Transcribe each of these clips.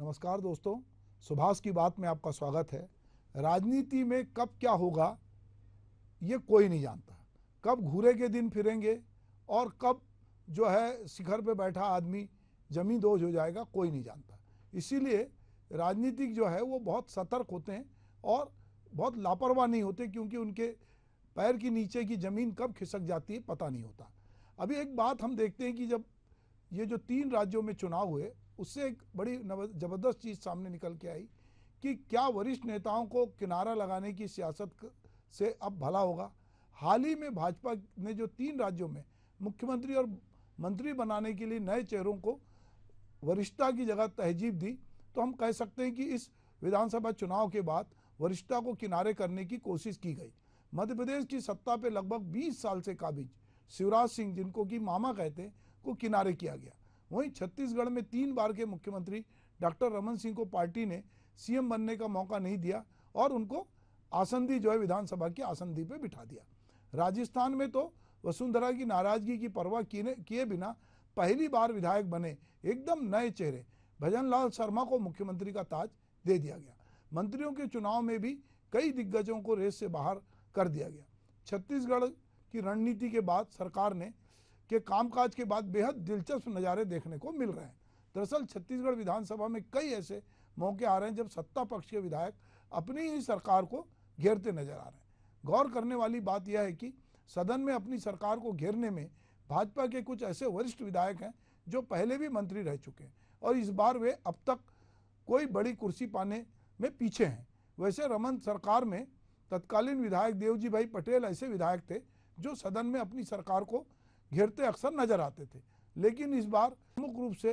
नमस्कार दोस्तों, सुभाष की बात में आपका स्वागत है। राजनीति में कब क्या होगा ये कोई नहीं जानता। कब घूरे के दिन फिरेंगे और कब जो है शिखर पे बैठा आदमी जमीन दोज हो जाएगा, कोई नहीं जानता। इसीलिए राजनीतिक जो है वो बहुत सतर्क होते हैं और बहुत लापरवाह नहीं होते, क्योंकि उनके पैर की नीचे की ज़मीन कब खिसक जाती है पता नहीं होता। अभी एक बात हम देखते हैं कि जब ये जो 3 राज्यों में चुनाव हुए, उससे एक बड़ी ज़बरदस्त चीज़ सामने निकल के आई कि क्या वरिष्ठ नेताओं को किनारा लगाने की सियासत से अब भला होगा। हाल ही में भाजपा ने जो 3 राज्यों में मुख्यमंत्री और मंत्री बनाने के लिए नए चेहरों को वरिष्ठता की जगह तहजीब दी, तो हम कह सकते हैं कि इस विधानसभा चुनाव के बाद वरिष्ठता को किनारे करने की कोशिश की गई। मध्य प्रदेश की सत्ता पे लगभग 20 साल से काबिज शिवराज सिंह, जिनको कि मामा कहते हैं, को किनारे किया गया। वहीं छत्तीसगढ़ में 3 बार के मुख्यमंत्री डॉक्टर रमन सिंह को पार्टी ने सीएम बनने का मौका नहीं दिया और उनको आसंदी जो है विधानसभा की आसंदी पे बिठा दिया। राजस्थान में तो वसुंधरा की नाराजगी की परवाह किए बिना पहली बार विधायक बने एकदम नए चेहरे भजनलाल शर्मा को मुख्यमंत्री का ताज दे दिया गया। मंत्रियों के चुनाव में भी कई दिग्गजों को रेस से बाहर कर दिया गया। छत्तीसगढ़ की रणनीति के बाद सरकार ने के कामकाज के बाद बेहद दिलचस्प नज़ारे देखने को मिल रहे हैं। दरअसल छत्तीसगढ़ विधानसभा में कई ऐसे मौके आ रहे हैं जब सत्ता पक्ष के विधायक अपनी ही सरकार को घेरते नजर आ रहे हैं। गौर करने वाली बात यह है कि सदन में अपनी सरकार को घेरने में भाजपा के कुछ ऐसे वरिष्ठ विधायक हैं जो पहले भी मंत्री रह चुके हैं और इस बार वे अब तक कोई बड़ी कुर्सी पाने में पीछे हैं। वैसे रमन सरकार में तत्कालीन विधायक देवजी भाई पटेल ऐसे विधायक थे जो सदन में अपनी सरकार को घेरते अक्सर नजर आते थे, लेकिन इस बार प्रमुख रूप से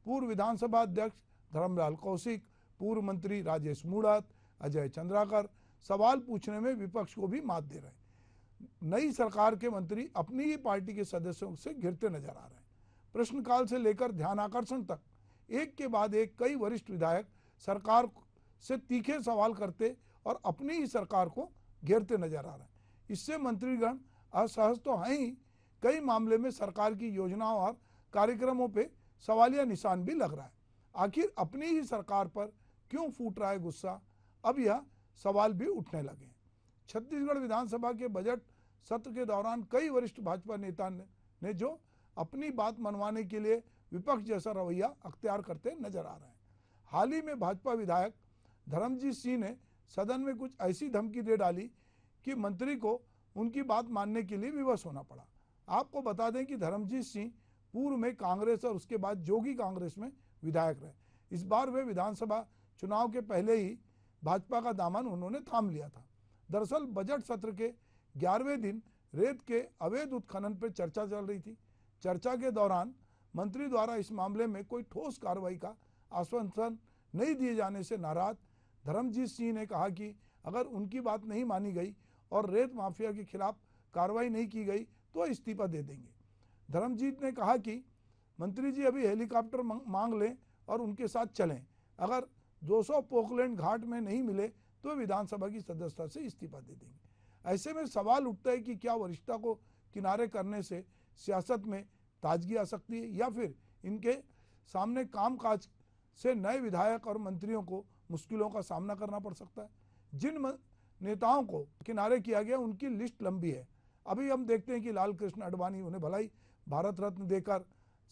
पूर्व विधानसभा अध्यक्ष धर्मलाल कौशिक, पूर्व मंत्री राजेश मूणत, अजय चंद्राकर सवाल पूछने में विपक्ष को भी मात दे रहे हैं। नई सरकार के मंत्री अपनी ही पार्टी के सदस्यों से घिरते नजर आ रहे हैं। प्रश्नकाल से लेकर ध्यान आकर्षण तक एक के बाद एक कई वरिष्ठ विधायक सरकार से तीखे सवाल करते और अपनी ही सरकार को घेरते नजर आ रहे हैं। इससे मंत्रीगण असहज तो हैं ही, कई मामले में सरकार की योजनाओं और कार्यक्रमों पे सवालिया निशान भी लग रहा है। आखिर अपनी ही सरकार पर क्यों फूट रहा है गुस्सा, अब यह सवाल भी उठने लगे हैं। छत्तीसगढ़ विधानसभा के बजट सत्र के दौरान कई वरिष्ठ भाजपा नेता ने जो अपनी बात मनवाने के लिए विपक्ष जैसा रवैया अख्तियार करते नजर आ रहे हैं। हाल ही में भाजपा विधायक धर्मजीत सिंह ने सदन में कुछ ऐसी धमकी दे डाली कि मंत्री को उनकी बात मानने के लिए विवश होना पड़ा। आपको बता दें कि धर्मजीत सिंह पूर्व में कांग्रेस और उसके बाद जोगी कांग्रेस में विधायक रहे। इस बार वे विधानसभा चुनाव के पहले ही भाजपा का दामन उन्होंने थाम लिया था। दरअसल बजट सत्र के 11वें दिन रेत के अवैध उत्खनन पर चर्चा चल रही थी। चर्चा के दौरान मंत्री द्वारा इस मामले में कोई ठोस कार्रवाई का आश्वासन नहीं दिए जाने से नाराज धर्मजीत सिंह ने कहा कि अगर उनकी बात नहीं मानी गई और रेत माफिया के खिलाफ कार्रवाई नहीं की गई तो इस्तीफा दे देंगे। धर्मजीत ने कहा कि मंत्री जी अभी हेलीकॉप्टर मांग लें और उनके साथ चलें। अगर 200 पोकलैंड घाट में नहीं मिले तो विधानसभा की सदस्यता से इस्तीफा दे देंगे। ऐसे में सवाल उठता है कि क्या वरिष्ठता को किनारे करने से सियासत में ताजगी आ सकती है या फिर इनके सामने कामकाज से नए विधायक और मंत्रियों को मुश्किलों का सामना करना पड़ सकता है। जिन नेताओं को किनारे किया गया उनकी लिस्ट लंबी है। अभी हम देखते हैं कि लाल कृष्ण आडवाणी, उन्हें भलाई भारत रत्न देकर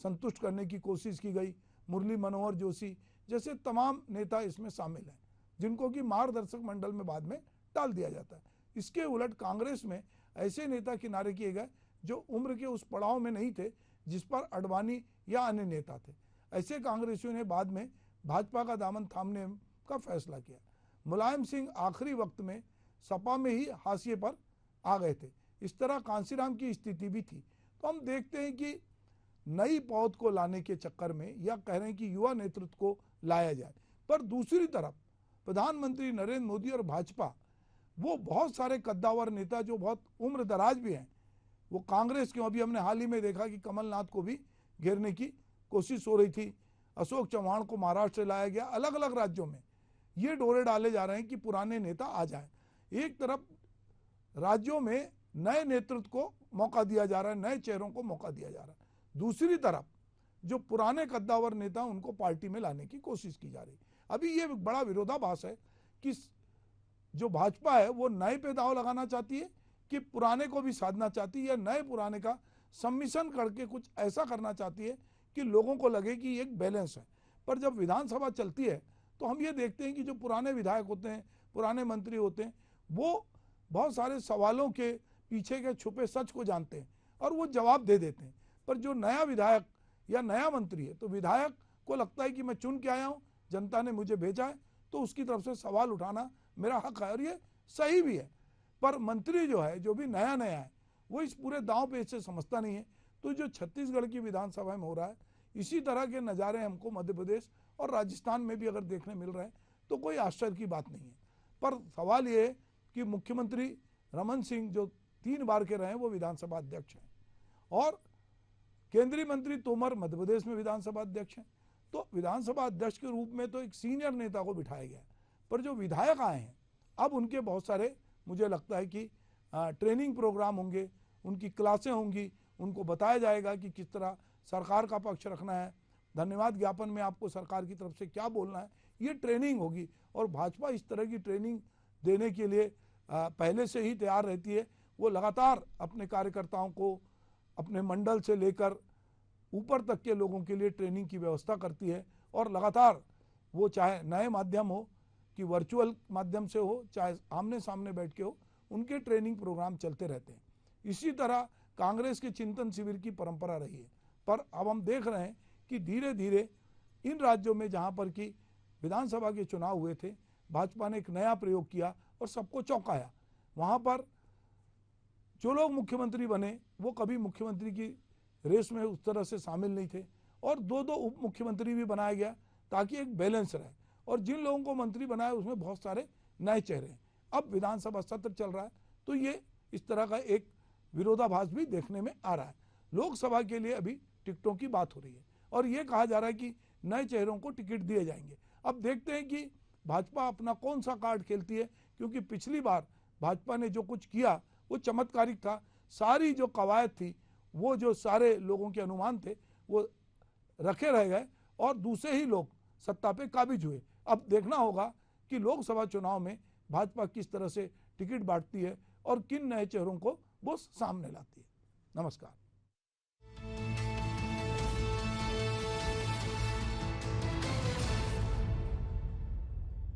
संतुष्ट करने की कोशिश की गई। मुरली मनोहर जोशी जैसे तमाम नेता इसमें शामिल हैं, जिनको कि मार्गदर्शक मंडल में बाद में टाल दिया जाता है। इसके उलट कांग्रेस में ऐसे नेता किनारे किए गए जो उम्र के उस पड़ाव में नहीं थे जिस पर आडवाणी या अन्य नेता थे। ऐसे कांग्रेसियों ने बाद में भाजपा का दामन थामने का फैसला किया। मुलायम सिंह आखिरी वक्त में सपा में ही हाशिए पर आ गए थे। इस तरह कांसीराम की स्थिति भी थी। तो हम देखते हैं कि नई पौध को लाने के चक्कर में या कह रहे हैं कि युवा नेतृत्व को लाया जाए, पर दूसरी तरफ प्रधानमंत्री नरेंद्र मोदी और भाजपा वो बहुत सारे कद्दावर नेता जो बहुत उम्र दराज भी हैं, वो कांग्रेस के, अभी हमने हाल ही में देखा कि कमलनाथ को भी घेरने की कोशिश हो रही थी। अशोक चव्हाण को महाराष्ट्र से लाया गया। अलग अलग राज्यों में ये डोरे डाले जा रहे हैं कि पुराने नेता आ जाएं। एक तरफ राज्यों में नए नेतृत्व को मौका दिया जा रहा है, नए चेहरों को मौका दिया जा रहा है। दूसरी तरफ जो पुराने कद्दावर नेता उनको पार्टी में लाने की कोशिश की जा रही। अभी ये बड़ा विरोधाभास है कि जो भाजपा है वो नए पे दाव लगाना चाहती है कि पुराने को भी साधना चाहती है, या नए पुराने का सम्मिश्रण करके कुछ ऐसा करना चाहती है कि लोगों को लगे कि एक बैलेंस है। पर जब विधानसभा चलती है तो हम ये देखते हैं कि जो पुराने विधायक होते हैं, पुराने मंत्री होते हैं, वो बहुत सारे सवालों के पीछे के छुपे सच को जानते हैं और वो जवाब दे देते हैं। पर जो नया विधायक या नया मंत्री है, तो विधायक को लगता है कि मैं चुन के आया हूँ, जनता ने मुझे भेजा है, तो उसकी तरफ से सवाल उठाना मेरा हक है और ये सही भी है। पर मंत्री जो है, जो भी नया नया है, वो इस पूरे दांव पेच से समझता नहीं है। तो जो छत्तीसगढ़ की विधानसभा में हो रहा है, इसी तरह के नज़ारे हमको मध्य प्रदेश और राजस्थान में भी अगर देखने मिल रहे हैं तो कोई आश्चर्य की बात नहीं है। पर सवाल ये है कि मुख्यमंत्री रमन सिंह जो 3 बार के रहे हैं वो विधानसभा अध्यक्ष हैं, और केंद्रीय मंत्री तोमर मध्य प्रदेश में विधानसभा अध्यक्ष हैं। तो विधानसभा अध्यक्ष के रूप में तो एक सीनियर नेता को बिठाया गया, पर जो विधायक आए हैं अब उनके बहुत सारे, मुझे लगता है कि ट्रेनिंग प्रोग्राम होंगे, उनकी क्लासें होंगी, उनको बताया जाएगा कि किस तरह सरकार का पक्ष रखना है, धन्यवाद ज्ञापन में आपको सरकार की तरफ से क्या बोलना है, ये ट्रेनिंग होगी। और भाजपा इस तरह की ट्रेनिंग देने के लिए पहले से ही तैयार रहती है। वो लगातार अपने कार्यकर्ताओं को अपने मंडल से लेकर ऊपर तक के लोगों के लिए ट्रेनिंग की व्यवस्था करती है, और लगातार वो चाहे नए माध्यम हो कि वर्चुअल माध्यम से हो, चाहे आमने सामने बैठ के हो, उनके ट्रेनिंग प्रोग्राम चलते रहते हैं। इसी तरह कांग्रेस के चिंतन शिविर की परंपरा रही है। पर अब हम देख रहे हैं कि धीरे धीरे इन राज्यों में जहां पर कि विधानसभा के चुनाव हुए थे, भाजपा ने एक नया प्रयोग किया और सबको चौंकाया। वहां पर जो लोग मुख्यमंत्री बने वो कभी मुख्यमंत्री की रेस में उस तरह से शामिल नहीं थे, और 2-2 उप मुख्यमंत्री भी बनाया गया ताकि एक बैलेंस रहे। और जिन लोगों को मंत्री बनाया उसमें बहुत सारे नए चेहरे हैं। अब विधानसभा सत्र चल रहा है तो ये इस तरह का एक विरोधाभास भी देखने में आ रहा है। लोकसभा के लिए अभी टिकटों की बात हो रही है और ये कहा जा रहा है कि नए चेहरों को टिकट दिए जाएंगे। अब देखते हैं कि भाजपा अपना कौन सा कार्ड खेलती है, क्योंकि पिछली बार भाजपा ने जो कुछ किया वो चमत्कारिक था। सारी जो कवायद थी, वो जो सारे लोगों के अनुमान थे वो रखे रह गए और दूसरे ही लोग सत्ता पे काबिज हुए। अब देखना होगा कि लोकसभा चुनाव में भाजपा किस तरह से टिकट बांटती है और किन नए चेहरों को वो सामने लाती है। नमस्कार।